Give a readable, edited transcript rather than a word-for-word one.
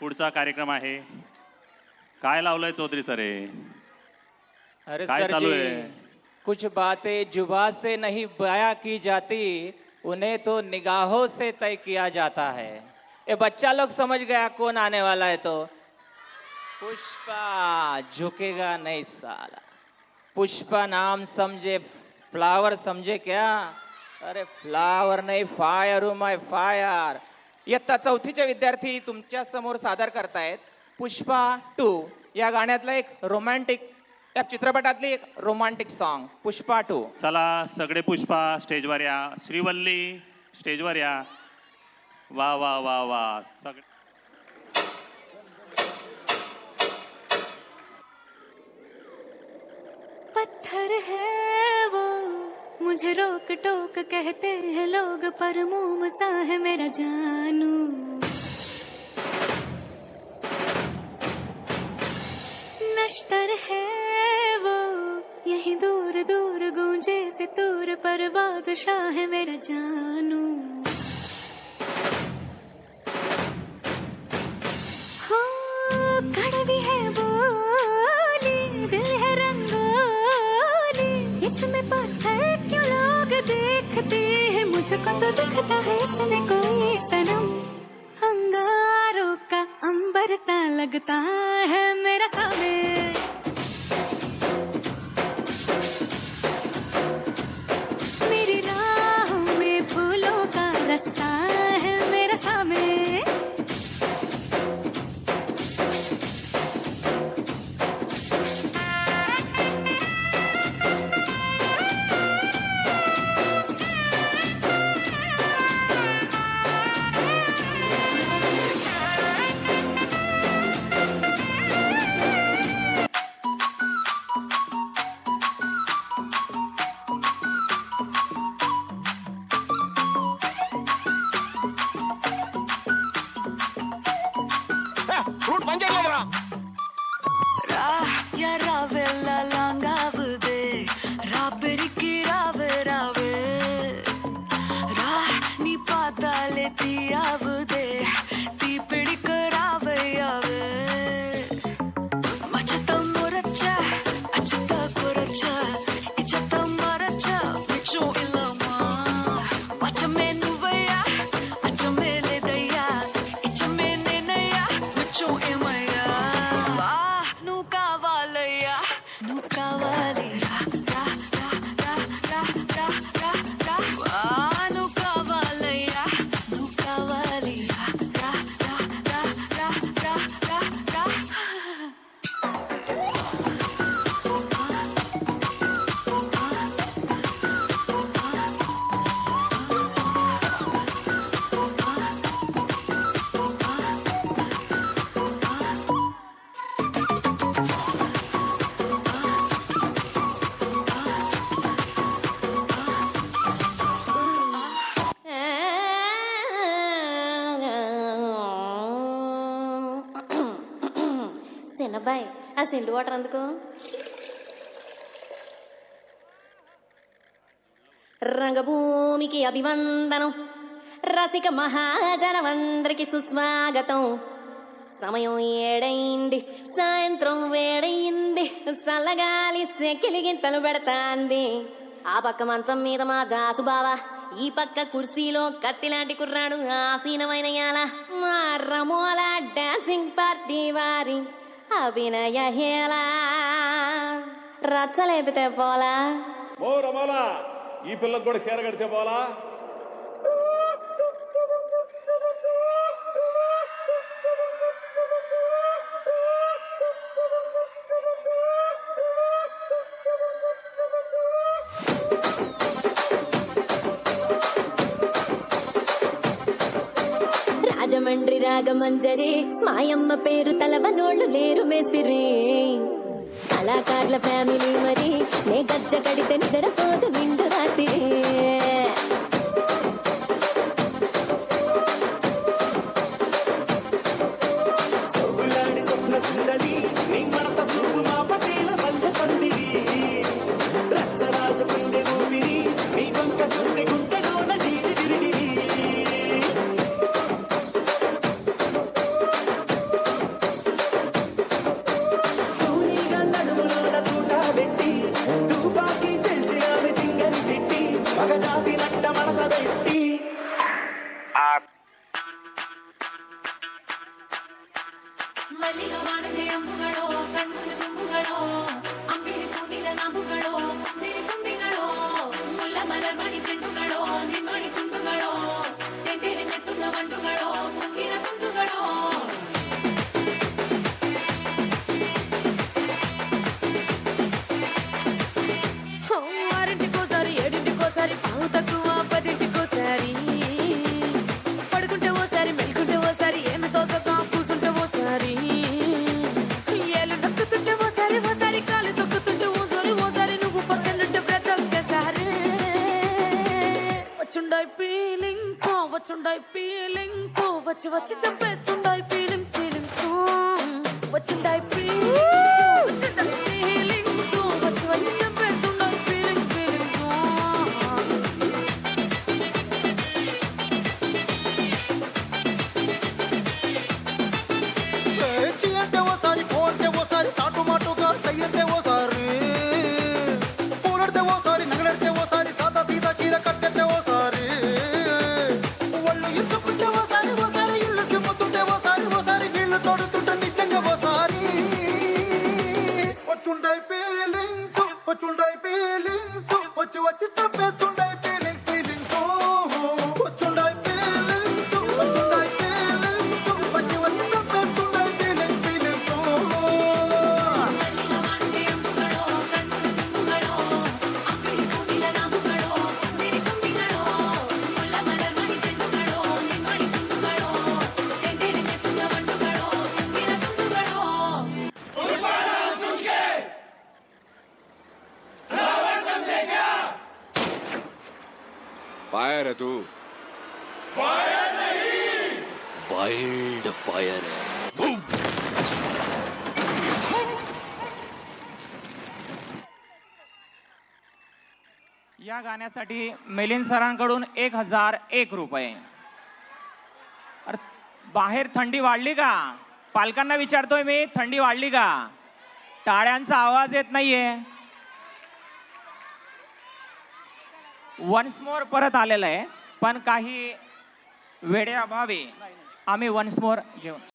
पुढचा कार्यक्रम आहे. काय लावलंय चौधरी सर हे? अरे काय सर चालू जी, है? कुछ बातें जुबा से नहीं बयां की जाती, उन्हें तो निगाहों से तय किया जाता है. ये बच्चा लोग समझ गया कौन आने वाला है. तो पुष्पा झुकेगा नहीं साला. पुष्पा नाम समझे, फ्लावर समझे क्या? अरे फ्लावर नाही, फायर हूं मैं, फायर. इयत्ता चौथीचे विद्यार्थी तुमच्या समोर सादर करतायत पुष्पा 2 या गाण्यातलं एक रोमॅन्टिक, या चित्रपटातली एक रोमॅन्टिक सॉन्ग पुष्पा 2. चला सगळे पुष्पा स्टेजवर या. श्रीवल्ली स्टेजवर या. वा वा वा वा. सगळे पत्थर है वो, मुझे रोक टोक कहते हैं लोग, पर मोम सा है मेरा जानू. नश्तर है वो, यही दूर दूर गूंजे फितूर, पर बादशाह है मेरा जानू. हो कड़वी है बोली, दिल है रंगोली, इसमें पत्थर क्यों लोग देखते हैं, मुझको तो दिखता है इसमें कोई सनम. अंगारों का अंबर सा लगता है मेरा सामने. मेरी राहों में फूलों का रास्ता है मेरा सामने. ఫ్రూట్ పని చేయలేదురా. Ya ravella langavude, rabberiki rave rave, ra ni padale tiyavude, ti pidikarave yave. Machata moracha, achata koracha, ichata maracha, micho ilama. Machame nuvaya, achame ledaya, ichame nenaya, micho imaya. Nu kavalaya, nu kavalaya, ra ra ra ra ra ra ra. Nu kavalaya, nu kavalaya, ra ra ra ra ra ra ra. సిన్నబ్బాయి ఆ సిండు water అందుకో. రంగభూమికి అభివందనం, రసిక మహాజనమందరికి సుస్వాగతం. సమయం ఏడైంది, సాయంత్రం వేడయింది, సల్లగాలి సెకిలిగింతలు పెడతాంది. ఆ పక్క మంచం మీద మా దాసు బావ, ఈ పక్క కుర్సీలో కత్తిలాంటి కుర్రాడు ఆసీనమైన యాల మా రమోల డాన్సింగ్ పార్టీ వారి అభినయ హేళ. రచ్చలేపితే పోలా. ఓ రమాలా, ఈ పిల్లకు కూడా చీర కడితే పోలా. రాజమండ్రి రాగమంజరి, మాయమ్మ పేరు తలవనోళ్ళు లేరు మేస్తిరి. కళాకారుల ఫ్యామిలీ మరి, నే గజ్జ కడితే నిద్రపోదు నిండు రాత్రి. ಮಲ್ಲಿಗ ವಾಣದೆ ಅಂಬುಗಳೋ ಕಣ್ಮುಲ ತುಂಬುಗಳೋ ಅಂಬಿಳಿ ಹೂವಿನ ನಾಂಬುಗಳೋ ಸಿರಿ ತುಂಬಿಗಳೋ ಮುಲ್ಲ ಮಲರ್ಮಣಿ ಚೆಂಡುಗಳೋ ನಿನ್ಮಣಿ ಚುಂಡುಗಳೋ ತೆಂಟೆರೆ ನೆತ್ತುന്ന ಮಂಡುಗಳೋ ಮುಗಿನ ತುಂಡುಗಳೋ ఆరింటికోసారి ఏడింటికోసారి పావు తక్కువ పదింటికోసారి పడుకుంటే ఓసారి మెలుకుంటే ఓసారి ఏమి తోసక కూసుంటే ఓసారి ఏళ్ళు నొక్కుతుంటే ఓసారి ఓసారి కాలు తొక్కుతుంటే ఓసారి నువ్వు పక్కనుంటే బ్రతొక్కసారి వచ్చుండాయి ఫీలింగ్స్ వచ్చి వచ్చి చంపేస్తుండాయి ఫీలింగ్స్ వచ్చిండాయి ఫీలింగ్స్ వచ్చి వచ్చి చంపేస్తుండాయి ఫీలింగ్స్ పేచి అంటే ఓసారి పోతే ఓసారి తాటు మాటుగా చెయ్యంటే ఓసారి పూలడితే ఓసారి నగలడితే ఓసారి సాదా సీదా చీర కట్టెతే ఓసారి ఒళ్ళు ఇసుకుంటే ఓసారి ఇల్లు సిమ్ముతుంటే ఓసారి నీళ్లు తోడుతుంటే నిజంగా ఓసారి వచ్చుండాయి ఫీలింగ్స్ వచ్చి వచ్చి చంపేస్తుండాయి ఫీలింగ్స్ వచ్చుండాయి ఫీలింగ్స్ వచ్చి వచ్చి చంపేస్తుండాయి ఫీలింగ్స్ మల్లిగ వాణದೆ అంబుಗಳೋ ಕಣ್ಮುಲ ತುಂಬುಗಳೋ ಅಂಬಿಳಿ ಹೂವಿನ ನಾಂಬುಗಳೋ ಸಿರಿ ತುಂಬಿಗಳೋ ಮುಲ್ಲ ಮಲರ್ಮಣಿ ಚೆಂಡುಗಳೋ ನಿನ್ಮಣಿ ಚುಂಡುಗಳೋ ತೆಂಟೆರೆ ನೆತ್ತುന്ന ಮಂಡುಗಳೋ ಮುಗಿನ ತುಂಡುಗಳೋ फायर है तू वाइल्ड फायर है या गाण्यासाठी मिलिंद सरांकडून 1001 रुपये. अरे बाहेर थंडी वाढली का? पालकांना विचारतोय मी, थंडी वाढली का? टाळ्यांचा आवाज येत नाहीये. वन्स मोर परत आलेलं आहे, पण काही वेळेअभावी आम्ही वन्स मोर घेऊन